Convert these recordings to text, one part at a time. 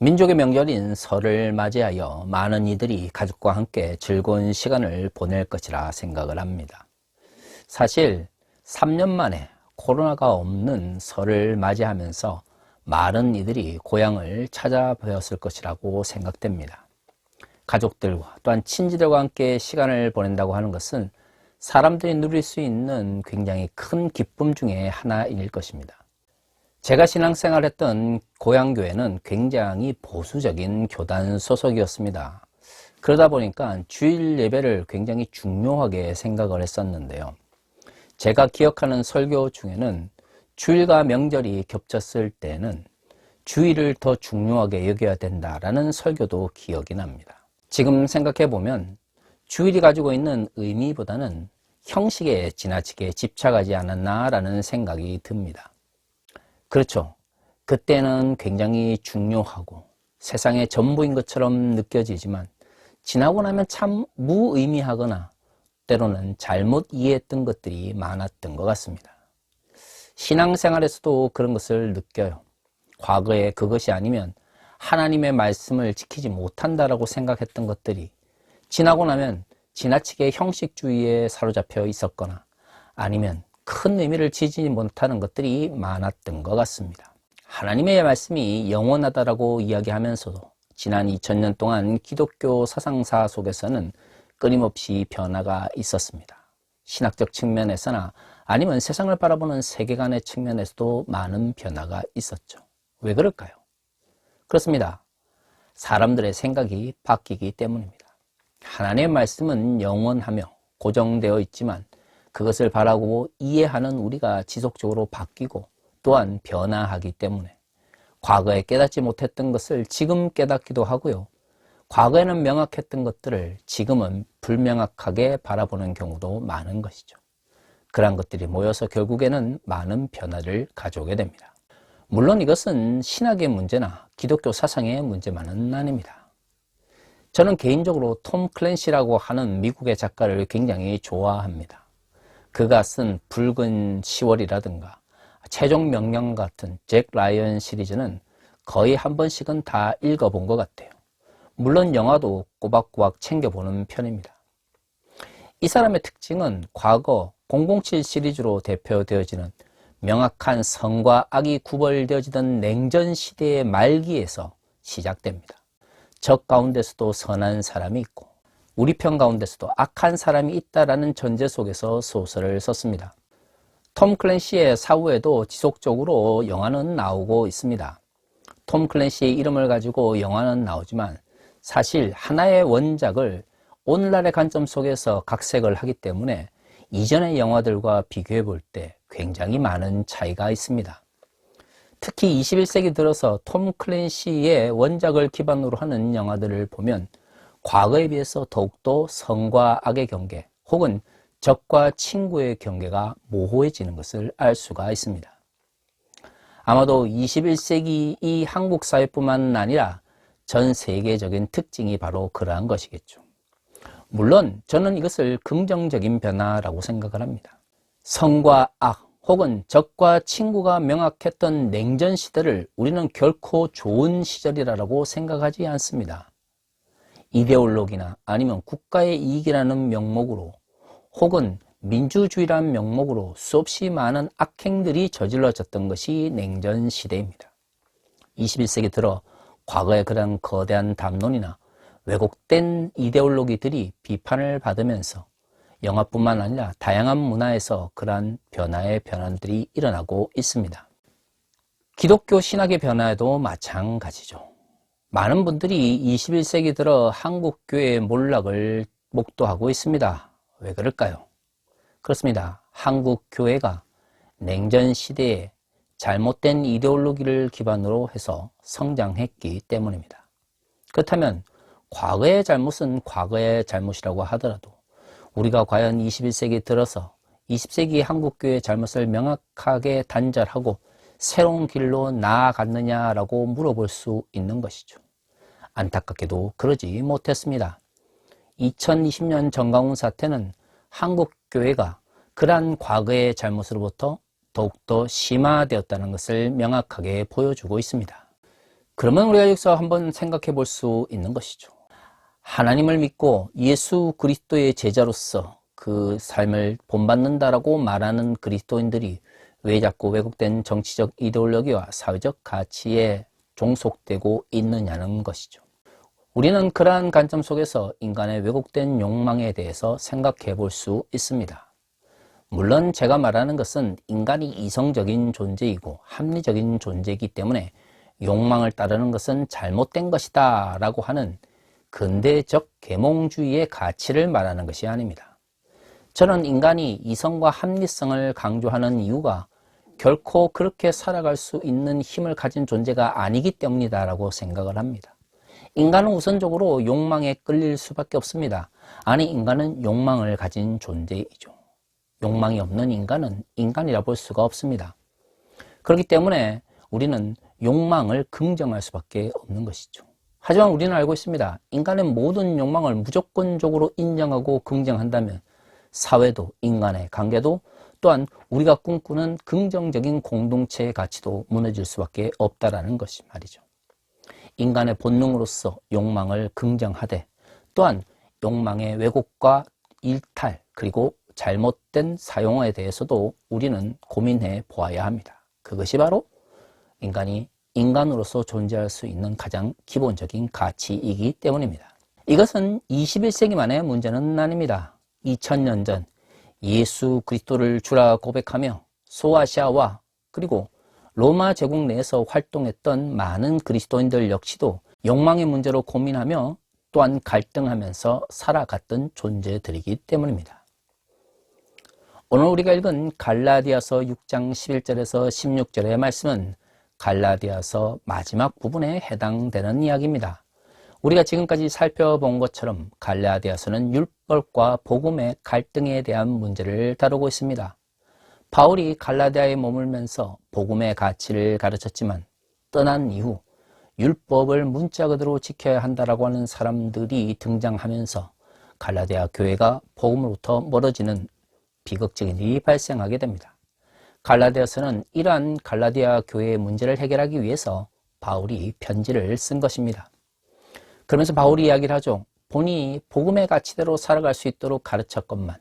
민족의 명절인 설을 맞이하여 많은 이들이 가족과 함께 즐거운 시간을 보낼 것이라 생각을 합니다. 사실 3년 만에 코로나가 없는 설을 맞이하면서 많은 이들이 고향을 찾아보았을 것이라고 생각됩니다. 가족들과 또한 친지들과 함께 시간을 보낸다고 하는 것은 사람들이 누릴 수 있는 굉장히 큰 기쁨 중에 하나일 것입니다. 제가 신앙생활했던 고향교회는 굉장히 보수적인 교단 소속이었습니다. 그러다 보니까 주일 예배를 굉장히 중요하게 생각을 했었는데요. 제가 기억하는 설교 중에는 주일과 명절이 겹쳤을 때는 주일을 더 중요하게 여겨야 된다라는 설교도 기억이 납니다. 지금 생각해보면 주일이 가지고 있는 의미보다는 형식에 지나치게 집착하지 않았나라는 생각이 듭니다. 그렇죠. 그때는 굉장히 중요하고 세상의 전부인 것처럼 느껴지지만 지나고 나면 참 무의미하거나 때로는 잘못 이해했던 것들이 많았던 것 같습니다. 신앙생활에서도 그런 것을 느껴요. 과거에 그것이 아니면 하나님의 말씀을 지키지 못한다라고 생각했던 것들이 지나고 나면 지나치게 형식주의에 사로잡혀 있었거나 아니면 큰 의미를 지지 못하는 것들이 많았던 것 같습니다. 하나님의 말씀이 영원하다라고 이야기하면서도 지난 2000년 동안 기독교 사상사 속에서는 끊임없이 변화가 있었습니다. 신학적 측면에서나 아니면 세상을 바라보는 세계관의 측면에서도 많은 변화가 있었죠. 왜 그럴까요? 그렇습니다. 사람들의 생각이 바뀌기 때문입니다. 하나님의 말씀은 영원하며 고정되어 있지만 그것을 바라고 이해하는 우리가 지속적으로 바뀌고 또한 변화하기 때문에 과거에 깨닫지 못했던 것을 지금 깨닫기도 하고요. 과거에는 명확했던 것들을 지금은 불명확하게 바라보는 경우도 많은 것이죠. 그러한 것들이 모여서 결국에는 많은 변화를 가져오게 됩니다. 물론 이것은 신학의 문제나 기독교 사상의 문제만은 아닙니다. 저는 개인적으로 톰 클랜시라고 하는 미국의 작가를 굉장히 좋아합니다. 그가 쓴 붉은 10월이라든가 최종 명령 같은 잭 라이언 시리즈는 거의 한 번씩은 다 읽어본 것 같아요. 물론 영화도 꼬박꼬박 챙겨보는 편입니다. 이 사람의 특징은 과거 007 시리즈로 대표되어지는 명확한 선과 악이 구별되어지던 냉전 시대의 말기에서 시작됩니다. 적 가운데서도 선한 사람이 있고 우리 편 가운데서도 악한 사람이 있다라는 전제 속에서 소설을 썼습니다. 톰 클랜시의 사후에도 지속적으로 영화는 나오고 있습니다. 톰 클랜시의 이름을 가지고 영화는 나오지만 사실 하나의 원작을 오늘날의 관점 속에서 각색을 하기 때문에 이전의 영화들과 비교해 볼 때 굉장히 많은 차이가 있습니다. 특히 21세기 들어서 톰 클랜시의 원작을 기반으로 하는 영화들을 보면 과거에 비해서 더욱더 선과 악의 경계 혹은 적과 친구의 경계가 모호해지는 것을 알 수가 있습니다. 아마도 21세기 이 한국 사회뿐만 아니라 전 세계적인 특징이 바로 그러한 것이겠죠. 물론 저는 이것을 긍정적인 변화라고 생각을 합니다. 선과 악 혹은 적과 친구가 명확했던 냉전 시대를 우리는 결코 좋은 시절이라고 생각하지 않습니다. 이데올로기나 아니면 국가의 이익이라는 명목으로 혹은 민주주의라는 명목으로 수없이 많은 악행들이 저질러졌던 것이 냉전 시대입니다. 21세기 들어 과거의 그런 거대한 담론이나 왜곡된 이데올로기들이 비판을 받으면서 영화뿐만 아니라 다양한 문화에서 그러한 변화의 변환들이 일어나고 있습니다. 기독교 신학의 변화에도 마찬가지죠. 많은 분들이 21세기 들어 한국교회의 몰락을 목도하고 있습니다. 왜 그럴까요? 그렇습니다. 한국교회가 냉전 시대에 잘못된 이데올로기를 기반으로 해서 성장했기 때문입니다. 그렇다면 과거의 잘못은 과거의 잘못이라고 하더라도 우리가 과연 21세기 들어서 20세기 한국교회의 잘못을 명확하게 단절하고 새로운 길로 나아갔느냐라고 물어볼 수 있는 것이죠. 안타깝게도 그러지 못했습니다. 2020년 정강훈 사태는 한국교회가 그러한 과거의 잘못으로부터 더욱더 심화되었다는 것을 명확하게 보여주고 있습니다. 그러면 우리가 여기서 한번 생각해 볼 수 있는 것이죠. 하나님을 믿고 예수 그리스도의 제자로서 그 삶을 본받는다라고 말하는 그리스도인들이 왜 자꾸 왜곡된 정치적 이데올로기와 사회적 가치에 종속되고 있느냐는 것이죠. 우리는 그러한 관점 속에서 인간의 왜곡된 욕망에 대해서 생각해 볼 수 있습니다. 물론 제가 말하는 것은 인간이 이성적인 존재이고 합리적인 존재이기 때문에 욕망을 따르는 것은 잘못된 것이다 라고 하는 근대적 계몽주의의 가치를 말하는 것이 아닙니다. 저는 인간이 이성과 합리성을 강조하는 이유가 결코 그렇게 살아갈 수 있는 힘을 가진 존재가 아니기 때문이다 라고 생각을 합니다. 인간은 우선적으로 욕망에 끌릴 수밖에 없습니다. 아니, 인간은 욕망을 가진 존재이죠. 욕망이 없는 인간은 인간이라 볼 수가 없습니다. 그렇기 때문에 우리는 욕망을 긍정할 수밖에 없는 것이죠. 하지만 우리는 알고 있습니다. 인간의 모든 욕망을 무조건적으로 인정하고 긍정한다면 사회도, 인간의 관계도, 또한 우리가 꿈꾸는 긍정적인 공동체의 가치도 무너질 수밖에 없다라는 것이 말이죠. 인간의 본능으로서 욕망을 긍정하되, 또한 욕망의 왜곡과 일탈, 그리고 잘못된 사용에 대해서도 우리는 고민해 보아야 합니다. 그것이 바로 인간이 인간으로서 존재할 수 있는 가장 기본적인 가치이기 때문입니다. 이것은 21세기만의 문제는 아닙니다. 2000년 전 예수 그리스도를 주라 고백하며 소아시아와 그리고 로마 제국 내에서 활동했던 많은 그리스도인들 역시도 욕망의 문제로 고민하며 또한 갈등하면서 살아갔던 존재들이기 때문입니다. 오늘 우리가 읽은 갈라디아서 6장 11절에서 16절의 말씀은 갈라디아서 마지막 부분에 해당되는 이야기입니다. 우리가 지금까지 살펴본 것처럼 갈라디아서는 율법과 복음의 갈등에 대한 문제를 다루고 있습니다. 바울이 갈라디아에 머물면서 복음의 가치를 가르쳤지만 떠난 이후 율법을 문자 그대로 지켜야 한다라고 하는 사람들이 등장하면서 갈라디아 교회가 복음으로부터 멀어지는 비극적인 일이 발생하게 됩니다. 갈라디아서는 이러한 갈라디아 교회의 문제를 해결하기 위해서 바울이 편지를 쓴 것입니다. 그러면서 바울이 이야기를 하죠. 본인이 복음의 가치대로 살아갈 수 있도록 가르쳤건만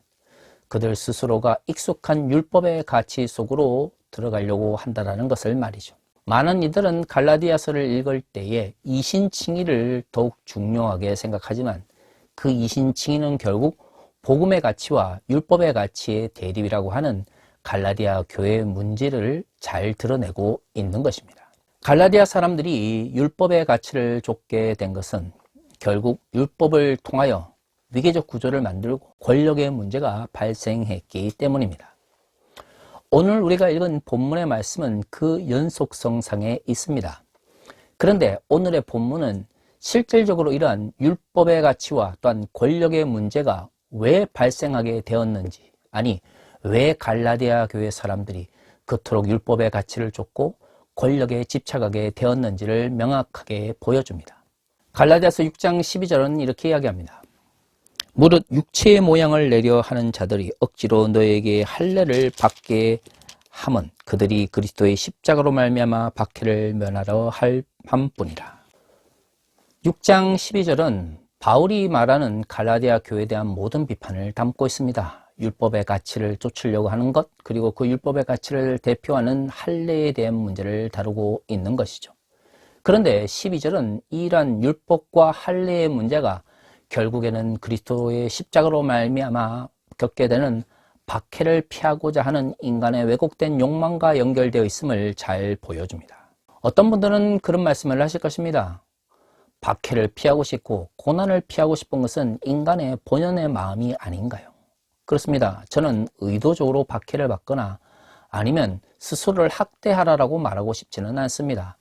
그들 스스로가 익숙한 율법의 가치 속으로 들어가려고 한다는 것을 말이죠. 많은 이들은 갈라디아서를 읽을 때에 이신칭의를 더욱 중요하게 생각하지만 그 이신칭의는 결국 복음의 가치와 율법의 가치의 대립이라고 하는 갈라디아 교회의 문제를 잘 드러내고 있는 것입니다. 갈라디아 사람들이 율법의 가치를 좇게 된 것은 결국 율법을 통하여 위계적 구조를 만들고 권력의 문제가 발생했기 때문입니다. 오늘 우리가 읽은 본문의 말씀은 그 연속성상에 있습니다. 그런데 오늘의 본문은 실질적으로 이러한 율법의 가치와 또한 권력의 문제가 왜 발생하게 되었는지, 아니 왜 갈라디아 교회 사람들이 그토록 율법의 가치를 좇고 권력에 집착하게 되었는지를 명확하게 보여줍니다. 갈라디아서 6장 12절은 이렇게 이야기합니다. 무릇 육체의 모양을 내려 하는 자들이 억지로 너에게 할례를 받게 함은 그들이 그리스도의 십자가로 말미암아 박해를 면하려 함뿐이라. 6장 12절은 바울이 말하는 갈라디아 교회에 대한 모든 비판을 담고 있습니다. 율법의 가치를 쫓으려고 하는 것, 그리고 그 율법의 가치를 대표하는 할례에 대한 문제를 다루고 있는 것이죠. 그런데 12절은 이러한 율법과 할례의 문제가 결국에는 그리스도의 십자가로 말미암아 겪게 되는 박해를 피하고자 하는 인간의 왜곡된 욕망과 연결되어 있음을 잘 보여줍니다. 어떤 분들은 그런 말씀을 하실 것입니다. 박해를 피하고 싶고 고난을 피하고 싶은 것은 인간의 본연의 마음이 아닌가요? 그렇습니다. 저는 의도적으로 박해를 받거나 아니면 스스로를 학대하라고 말하고 싶지는 않습니다.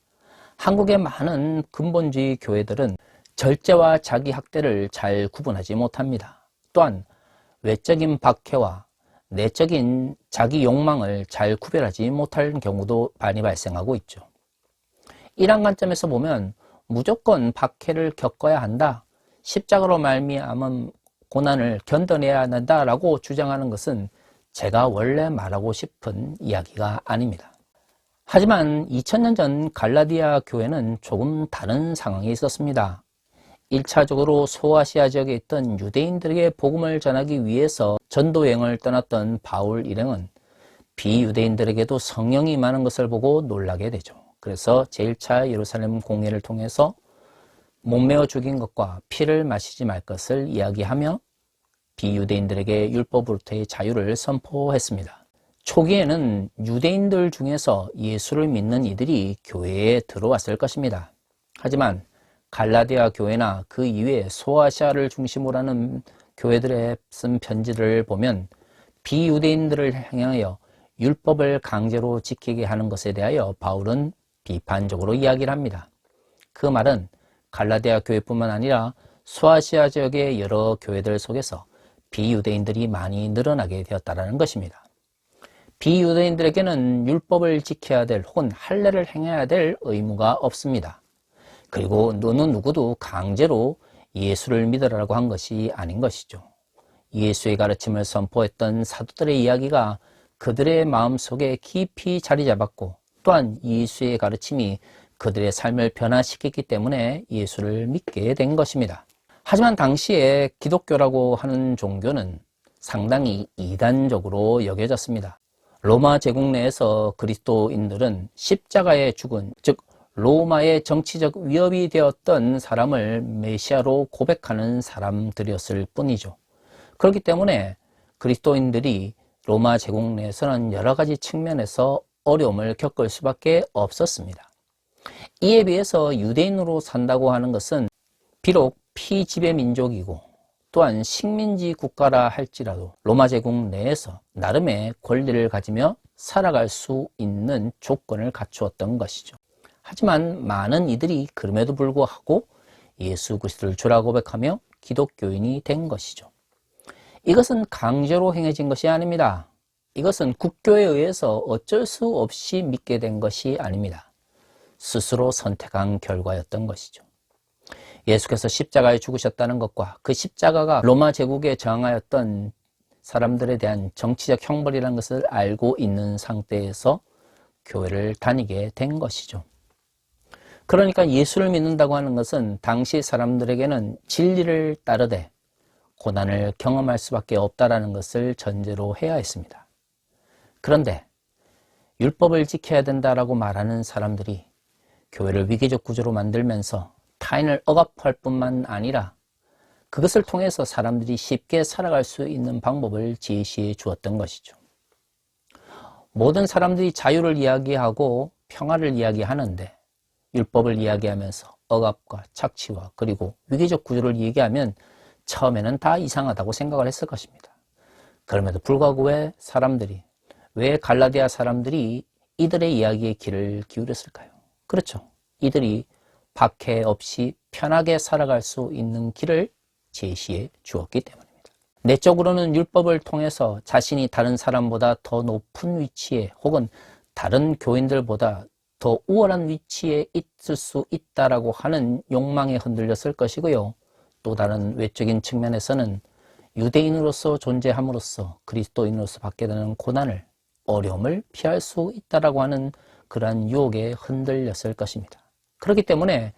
한국의 많은 근본주의 교회들은 절제와 자기 학대를 잘 구분하지 못합니다. 또한 외적인 박해와 내적인 자기 욕망을 잘 구별하지 못하는 경우도 많이 발생하고 있죠. 이런 관점에서 보면 무조건 박해를 겪어야 한다, 십자가로 말미암은 고난을 견뎌내야 한다라고 주장하는 것은 제가 원래 말하고 싶은 이야기가 아닙니다. 하지만 2000년 전 갈라디아 교회는 조금 다른 상황에 있었습니다. 1차적으로 소아시아 지역에 있던 유대인들에게 복음을 전하기 위해서 전도 여행을 떠났던 바울 일행은 비유대인들에게도 성령이 임하는 것을 보고 놀라게 되죠. 그래서 제1차 예루살렘 공회를 통해서 목매어 죽인 것과 피를 마시지 말 것을 이야기하며 비유대인들에게 율법으로부터의 자유를 선포했습니다. 초기에는 유대인들 중에서 예수를 믿는 이들이 교회에 들어왔을 것입니다. 하지만 갈라디아 교회나 그 이외의 소아시아를 중심으로 하는 교회들의 쓴 편지를 보면 비유대인들을 향하여 율법을 강제로 지키게 하는 것에 대하여 바울은 비판적으로 이야기를 합니다. 그 말은 갈라디아 교회뿐만 아니라 소아시아 지역의 여러 교회들 속에서 비유대인들이 많이 늘어나게 되었다는 것입니다. 비유대인들에게는 율법을 지켜야 될 혹은 할례를 행해야 될 의무가 없습니다. 그리고 어느 누구도 강제로 예수를 믿으라고 한 것이 아닌 것이죠. 예수의 가르침을 선포했던 사도들의 이야기가 그들의 마음속에 깊이 자리 잡았고 또한 예수의 가르침이 그들의 삶을 변화시켰기 때문에 예수를 믿게 된 것입니다. 하지만 당시에 기독교라고 하는 종교는 상당히 이단적으로 여겨졌습니다. 로마 제국 내에서 그리스도인들은 십자가에 죽은, 즉 로마의 정치적 위협이 되었던 사람을 메시아로 고백하는 사람들이었을 뿐이죠. 그렇기 때문에 그리스도인들이 로마 제국 내에서는 여러 가지 측면에서 어려움을 겪을 수밖에 없었습니다. 이에 비해서 유대인으로 산다고 하는 것은 비록 피지배 민족이고 또한 식민지 국가라 할지라도 로마 제국 내에서 나름의 권리를 가지며 살아갈 수 있는 조건을 갖추었던 것이죠. 하지만 많은 이들이 그럼에도 불구하고 예수 그리스도를 주라고 고백하며 기독교인이 된 것이죠. 이것은 강제로 행해진 것이 아닙니다. 이것은 국교에 의해서 어쩔 수 없이 믿게 된 것이 아닙니다. 스스로 선택한 결과였던 것이죠. 예수께서 십자가에 죽으셨다는 것과 그 십자가가 로마 제국에 저항하였던 사람들에 대한 정치적 형벌이라는 것을 알고 있는 상태에서 교회를 다니게 된 것이죠. 그러니까 예수를 믿는다고 하는 것은 당시 사람들에게는 진리를 따르되 고난을 경험할 수밖에 없다는 것을 전제로 해야 했습니다. 그런데 율법을 지켜야 된다라고 말하는 사람들이 교회를 위기적 구조로 만들면서 타인을 억압할 뿐만 아니라 그것을 통해서 사람들이 쉽게 살아갈 수 있는 방법을 제시해 주었던 것이죠. 모든 사람들이 자유를 이야기하고 평화를 이야기하는데 율법을 이야기하면서 억압과 착취와 그리고 위기적 구조를 얘기하면 처음에는 다 이상하다고 생각을 했을 것입니다. 그럼에도 불구하고 왜 갈라디아 사람들이 이들의 이야기에 귀를 기울였을까요? 그렇죠. 이들이 박해 없이 편하게 살아갈 수 있는 길을 제시해 주었기 때문입니다. 내적으로는 율법을 통해서 자신이 다른 사람보다 더 높은 위치에 혹은 다른 교인들보다 더 우월한 위치에 있을 수 있다라고 하는 욕망에 흔들렸을 것이고요. 또 다른 외적인 측면에서는 유대인으로서 존재함으로써 그리스도인으로서 받게 되는 고난을, 어려움을 피할 수 있다라고 하는 그러한 유혹에 흔들렸을 것입니다. 그렇기 때문에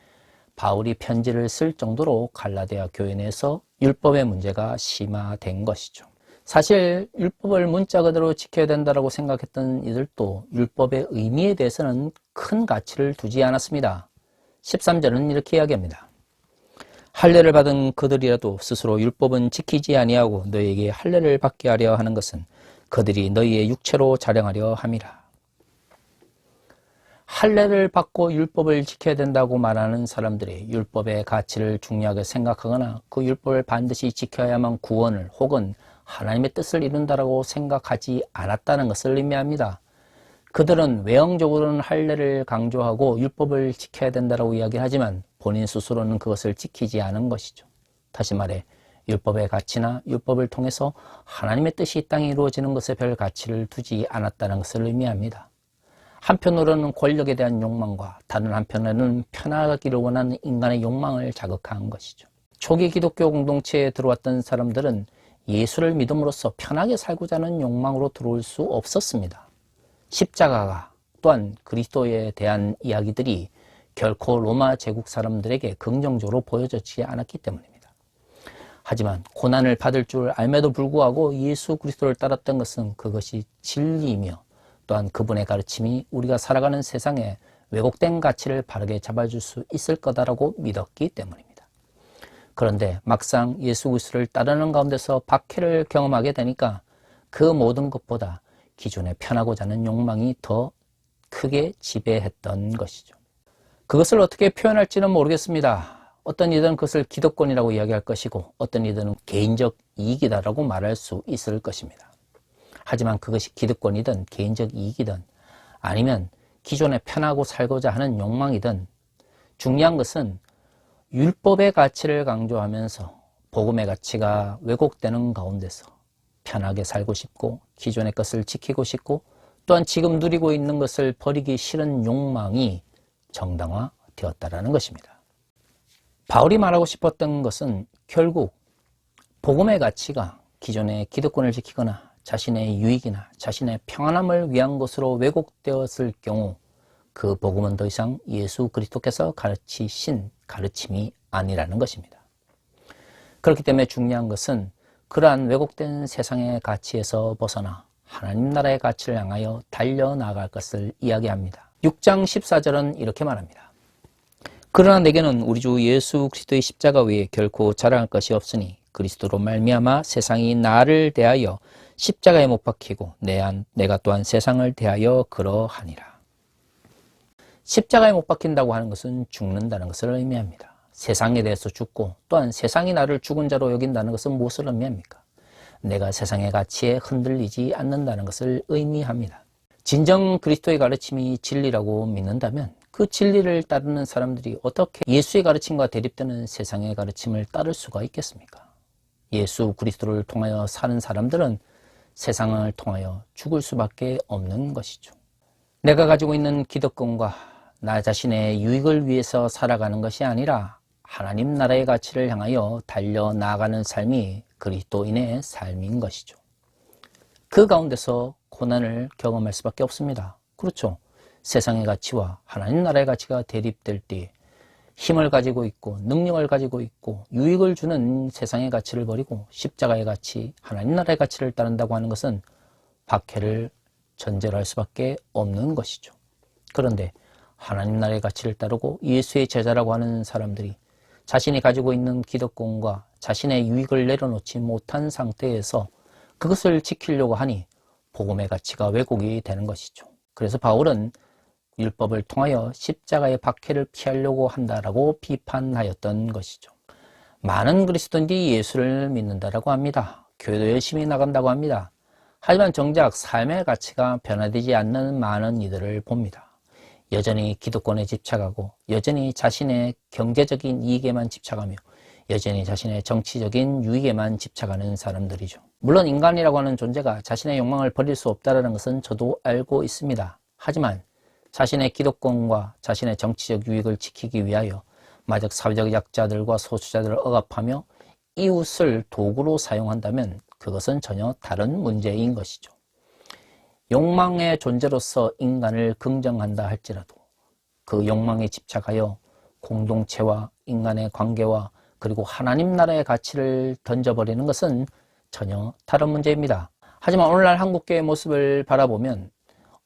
바울이 편지를 쓸 정도로 갈라디아 교회 내에서 율법의 문제가 심화된 것이죠. 사실 율법을 문자 그대로 지켜야 된다고 생각했던 이들도 율법의 의미에 대해서는 큰 가치를 두지 않았습니다. 13절은 이렇게 이야기합니다. 할례를 받은 그들이라도 스스로 율법은 지키지 아니하고 너희에게 할례를 받게 하려 하는 것은 그들이 너희의 육체로 자랑하려 함이라. 할례를 받고 율법을 지켜야 된다고 말하는 사람들이 율법의 가치를 중요하게 생각하거나 그 율법을 반드시 지켜야만 구원을 혹은 하나님의 뜻을 이룬다라고 생각하지 않았다는 것을 의미합니다. 그들은 외형적으로는 할례를 강조하고 율법을 지켜야 된다라고 이야기하지만 본인 스스로는 그것을 지키지 않은 것이죠. 다시 말해 율법의 가치나 율법을 통해서 하나님의 뜻이 이 땅에 이루어지는 것에 별 가치를 두지 않았다는 것을 의미합니다. 한편으로는 권력에 대한 욕망과 다른 한편으로는 편하기를 원하는 인간의 욕망을 자극한 것이죠. 초기 기독교 공동체에 들어왔던 사람들은 예수를 믿음으로써 편하게 살고자 하는 욕망으로 들어올 수 없었습니다. 십자가가 또한 그리스도에 대한 이야기들이 결코 로마 제국 사람들에게 긍정적으로 보여지지 않았기 때문입니다. 하지만 고난을 받을 줄 알매도 불구하고 예수 그리스도를 따랐던 것은 그것이 진리이며 또한 그분의 가르침이 우리가 살아가는 세상에 왜곡된 가치를 바르게 잡아줄 수 있을 거다라고 믿었기 때문입니다. 그런데 막상 예수 그리스도를 따르는 가운데서 박해를 경험하게 되니까 그 모든 것보다 기존에 편하고자 하는 욕망이 더 크게 지배했던 것이죠. 그것을 어떻게 표현할지는 모르겠습니다. 어떤 이들은 그것을 기득권이라고 이야기할 것이고 어떤 이들은 개인적 이익이다라고 말할 수 있을 것입니다. 하지만 그것이 기득권이든 개인적 이익이든 아니면 기존에 편하고 살고자 하는 욕망이든 중요한 것은 율법의 가치를 강조하면서 복음의 가치가 왜곡되는 가운데서 편하게 살고 싶고 기존의 것을 지키고 싶고 또한 지금 누리고 있는 것을 버리기 싫은 욕망이 정당화되었다라는 것입니다. 바울이 말하고 싶었던 것은 결국 복음의 가치가 기존의 기득권을 지키거나 자신의 유익이나 자신의 평안함을 위한 것으로 왜곡되었을 경우 그 복음은 더 이상 예수 그리스도께서 가르치신 가르침이 아니라는 것입니다. 그렇기 때문에 중요한 것은 그러한 왜곡된 세상의 가치에서 벗어나 하나님 나라의 가치를 향하여 달려나갈 것을 이야기합니다. 6장 14절은 이렇게 말합니다. 그러나 내게는 우리 주 예수 그리스도의 십자가 외에 결코 자랑할 것이 없으니 그리스도로 말미암아 세상이 나를 대하여 십자가에 못 박히고 내가 또한 세상을 대하여 그러하니라. 십자가에 못 박힌다고 하는 것은 죽는다는 것을 의미합니다. 세상에 대해서 죽고 또한 세상이 나를 죽은 자로 여긴다는 것은 무엇을 의미합니까? 내가 세상의 가치에 흔들리지 않는다는 것을 의미합니다. 진정 그리스도의 가르침이 진리라고 믿는다면 그 진리를 따르는 사람들이 어떻게 예수의 가르침과 대립되는 세상의 가르침을 따를 수가 있겠습니까? 예수 그리스도를 통하여 사는 사람들은 세상을 통하여 죽을 수밖에 없는 것이죠. 내가 가지고 있는 기득권과 나 자신의 유익을 위해서 살아가는 것이 아니라 하나님 나라의 가치를 향하여 달려나가는 삶이 그리스도인의 삶인 것이죠. 그 가운데서 고난을 경험할 수밖에 없습니다. 그렇죠. 세상의 가치와 하나님 나라의 가치가 대립될 때 힘을 가지고 있고 능력을 가지고 있고 유익을 주는 세상의 가치를 버리고 십자가의 가치, 하나님 나라의 가치를 따른다고 하는 것은 박해를 전제할 수밖에 없는 것이죠. 그런데 하나님 나라의 가치를 따르고 예수의 제자라고 하는 사람들이 자신이 가지고 있는 기득권과 자신의 유익을 내려놓지 못한 상태에서 그것을 지키려고 하니 복음의 가치가 왜곡이 되는 것이죠. 그래서 바울은 율법을 통하여 십자가의 박해를 피하려고 한다라고 비판하였던 것이죠. 많은 그리스도인들이 예수를 믿는다라고 합니다. 교회도 열심히 나간다고 합니다. 하지만 정작 삶의 가치가 변화되지 않는 많은 이들을 봅니다. 여전히 기득권에 집착하고 여전히 자신의 경제적인 이익에만 집착하며 여전히 자신의 정치적인 유익에만 집착하는 사람들이죠. 물론 인간이라고 하는 존재가 자신의 욕망을 버릴 수 없다는 것은 저도 알고 있습니다. 하지만 자신의 기득권과 자신의 정치적 유익을 지키기 위하여 마적 사회적 약자들과 소수자들을 억압하며 이웃을 도구로 사용한다면 그것은 전혀 다른 문제인 것이죠. 욕망의 존재로서 인간을 긍정한다 할지라도 그 욕망에 집착하여 공동체와 인간의 관계와 그리고 하나님 나라의 가치를 던져버리는 것은 전혀 다른 문제입니다. 하지만 오늘날 한국교회의 모습을 바라보면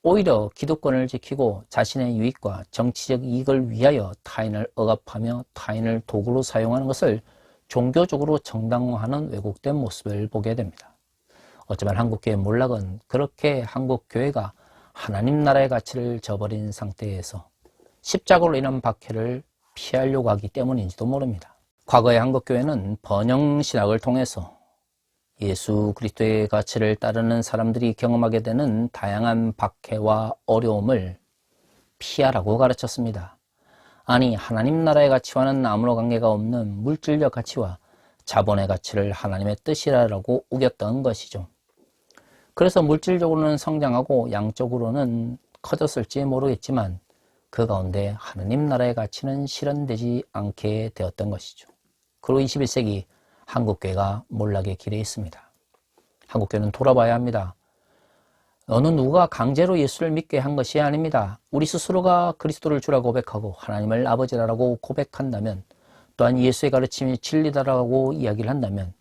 오히려 기득권을 지키고 자신의 유익과 정치적 이익을 위하여 타인을 억압하며 타인을 도구로 사용하는 것을 종교적으로 정당화하는 왜곡된 모습을 보게 됩니다. 어쩌면 한국교회의 몰락은 그렇게 한국교회가 하나님 나라의 가치를 저버린 상태에서 십자가로 인한 박해를 피하려고 하기 때문인지도 모릅니다. 과거의 한국교회는 번영신학을 통해서 예수 그리스도의 가치를 따르는 사람들이 경험하게 되는 다양한 박해와 어려움을 피하라고 가르쳤습니다. 아니, 하나님 나라의 가치와는 아무런 관계가 없는 물질적 가치와 자본의 가치를 하나님의 뜻이라고 우겼던 것이죠. 그래서 물질적으로는 성장하고 양적으로는 커졌을지 모르겠지만 그 가운데 하나님 나라의 가치는 실현되지 않게 되었던 것이죠. 그리고 21세기 한국교회가 몰락의 길에 있습니다. 한국교회는 돌아봐야 합니다. 어느 누가 강제로 예수를 믿게 한 것이 아닙니다. 우리 스스로가 그리스도를 주라 고백하고 하나님을 아버지라고 고백한다면, 또한 예수의 가르침이 진리다라고 이야기를 한다면,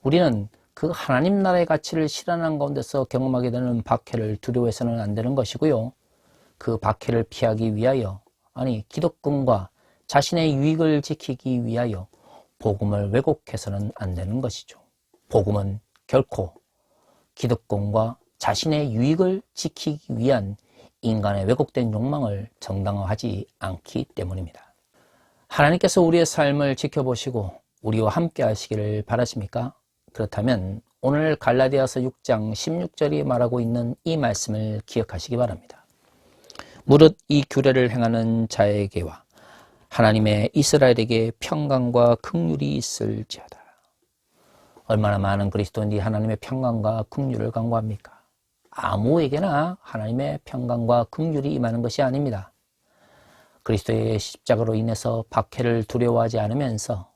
우리는 그 하나님 나라의 가치를 실현하는 가운데서 경험하게 되는 박해를 두려워해서는 안 되는 것이고요. 그 박해를 피하기 위하여, 아니 기득권과 자신의 유익을 지키기 위하여 복음을 왜곡해서는 안 되는 것이죠. 복음은 결코 기득권과 자신의 유익을 지키기 위한 인간의 왜곡된 욕망을 정당화하지 않기 때문입니다. 하나님께서 우리의 삶을 지켜보시고 우리와 함께 하시기를 바라십니까? 그렇다면 오늘 갈라디아서 6장 16절이 말하고 있는 이 말씀을 기억하시기 바랍니다. 무릇 이 규례를 행하는 자에게와 하나님의 이스라엘에게 평강과 긍휼이 있을지어다. 얼마나 많은 그리스도인이 하나님의 평강과 긍휼을 간구합니까? 아무에게나 하나님의 평강과 긍휼이 임하는 것이 아닙니다. 그리스도의 십자가로 인해서 박해를 두려워하지 않으면서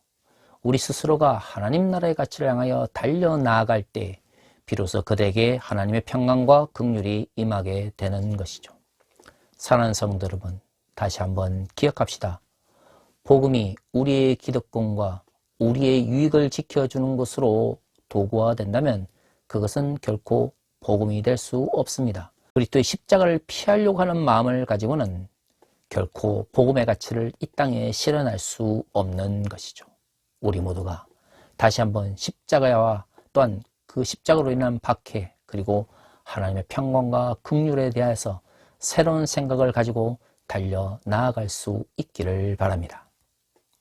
우리 스스로가 하나님 나라의 가치를 향하여 달려나아갈 때 비로소 그들에게 하나님의 평강과 긍휼이 임하게 되는 것이죠. 사랑하는 성도 여러분, 다시 한번 기억합시다. 복음이 우리의 기득권과 우리의 유익을 지켜주는 것으로 도구화된다면 그것은 결코 복음이 될 수 없습니다. 그리스도의 십자가를 피하려고 하는 마음을 가지고는 결코 복음의 가치를 이 땅에 실현할 수 없는 것이죠. 우리 모두가 다시 한번 십자가와 또한 그 십자가로 인한 박해, 그리고 하나님의 평강과 긍휼에 대해서 새로운 생각을 가지고 달려 나아갈 수 있기를 바랍니다.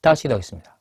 다시 기도하겠습니다.